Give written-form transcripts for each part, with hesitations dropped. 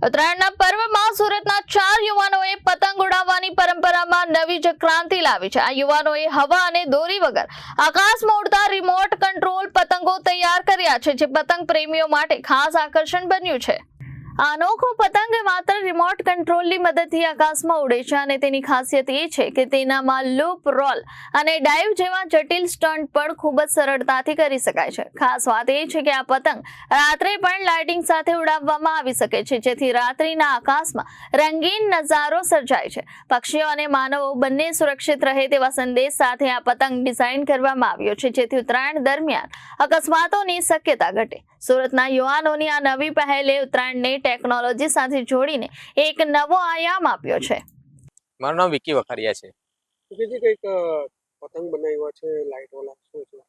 ઉત્તરાયણના પર્વમાં સુરતના 4 યુવાનોએ પતંગ ઉડાવવાની પરંપરામાં નવી જ ક્રાંતિ લાવી છે। આ યુવાનોએ હવા અને દોરી વગર આકાશમાં ઉડતા રિમોટ કંટ્રોલ પતંગો તૈયાર કર્યા છે, જે પતંગ પ્રેમીઓ માટે ખાસ આકર્ષણ બન્યું છે। આ અનોખો પતંગ માત્ર રિમોટ કંટ્રોલની મદદથી આકાશમાં ઉડે છે અને તેની ખાસિયત એ છે કે તેનામાં લૂપ, રોલ અને ડાઇવ જેવા જટિલ સ્ટન્ટ પણ ખૂબ જ સરળતાથી કરી શકાય છે। ખાસ વાત એ છે કે આ પતંગ રાત્રે પણ લાઇટિંગ સાથે ઉડાવવામાં આવી શકે છે, જેથી રાત્રિના આકાશમાં રંગીન નજારો સર્જાય છે। પક્ષીઓ અને માનવો બંને સુરક્ષિત રહે તેવા સંદેશ સાથે આ પતંગ ડિઝાઇન કરવામાં આવ્યો છે, જેથી ઉત્તરાયણ દરમિયાન અકસ્માતોની શક્યતા ઘટે। સુરતના યુવાનોની આ નવી પહેલે ઉત્તરાયણને ટેકનોલોજી સાથે જોડીને એક નવો આયામ આપ્યો છે। મારું નામ વિકી વખારિયા છે। કઈક પતંગ બનાવ્યા છે લાઇટ વાળા, શું છે?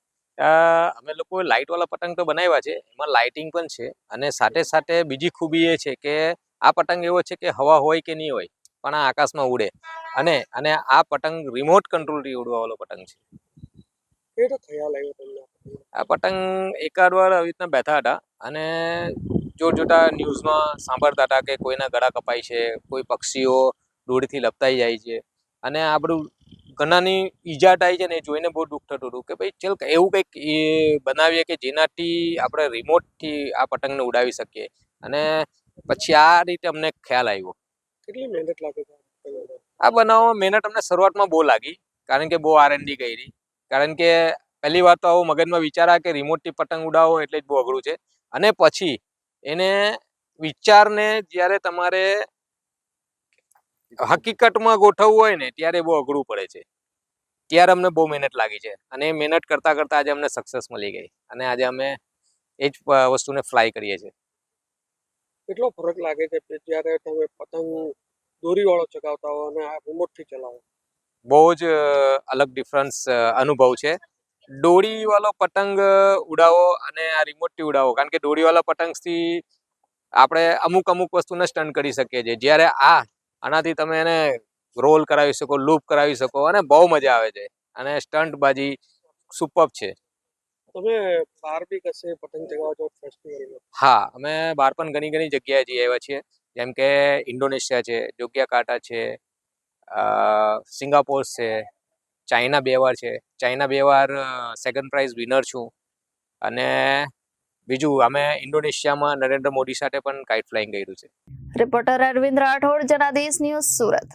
અમે લોકો લાઇટ વાળા પતંગ તો બનાવ્યા છે, એમાં લાઇટિંગ પણ છે અને સાથે સાથે બીજી ખૂબી એ છે કે આ પતંગ એવો છે કે હવા હોય કે નહીં હોય પણ આ આકાશમાં ઉડે અને આ પતંગ રિમોટ કંટ્રોલથી ઉડવા વાળો પતંગ છે। એ તો ખ્યાલ આવ્યો તમને? આ પતંગ એકાદ વાર આવી રીતના બેઠા હતા અને જોતા ન્યૂઝમાં સાંભળતા હતા કે કોઈના ગળા કપાય છે, કોઈ પક્ષીઓ દૂરથી લપતાઈ જાય છે અને આ બધું ઘણાની ઈજા થાય છે ને એ જોઈને બહુ દુઃખ થતું હતું કે ભાઈ ચલ એવું કંઈક એ બનાવીએ કે જેનાથી આપણે રિમોટથી આ પતંગને ઉડાવી શકીએ અને પછી આ રીતે અમને ખ્યાલ આવ્યો। કેટલી મહેનત લાગે છે આ બનાવવામાં મહેનત અમને શરૂઆતમાં બહુ લાગી, કારણ કે બહુ R&D કરી, કારણ કે પહેલી વાર તો આવો મગજમાં વિચાર આવે કે રિમોટથી પતંગ ઉડાવો એટલે જ બહુ અઘરું છે અને પછી એને વિચારને જ્યારે તમારે હકીકતમાં ગોઠવવું હોય ને ત્યારે બહુ અઘરું પડે છે। ત્યારે અમને બહુ મહેનત લાગી છે અને એ મહેનત કરતાં કરતાં આજે અમને સક્સેસ મળી ગઈ અને આજે અમે એ જ વસ્તુને ફ્લાય કરીએ છીએ। કેટલો ફરક લાગે છે કે જ્યારે તમે પતંગ દોરીવાળો ચગાવતા હો અને આ રિમોટથી ચલાવો? બહુ જ અલગ ડિફરન્સ અનુભવ છે। દોરીવાળો પતંગ ઉડાવો અને આ રિમોટથી ઉડાવો, કારણ કે દોરીવાળા પતંગથી આપણે અમુક વસ્તુને સ્ટન્ટ કરી શકીએ છીએ, જ્યારે આનાથી તમે એને રોલ કરાવી શકો, લૂપ કરાવી શકો અને બહુ મજા આવે છે અને સ્ટન્ટબાજી સુપર્બ છે। તમે બહાર બી કશે પતંગ ચગાવો છો ફેસ્ટિવલમાં? હા, અમે બહાર પણ ઘણી જગ્યાએ જઈ આવ્યા છીએ, જેમ કે ઇન્ડોનેશિયા છે, યોગ્યાકાર્ટા છે, સિંગાપોર છે, ચાઇના 2 વાર છે। ચાઇના 2 વાર સેકન્ડ પ્રાઇઝ વિનર છું અને બીજું અમે ઇન્ડોનેશિયામાં નરેન્દ્ર મોદી સાથે પણ કાઇટ ફ્લાઇંગ કર્યું છે। Reporter Arvind Rathod, Janadesh news, Surat.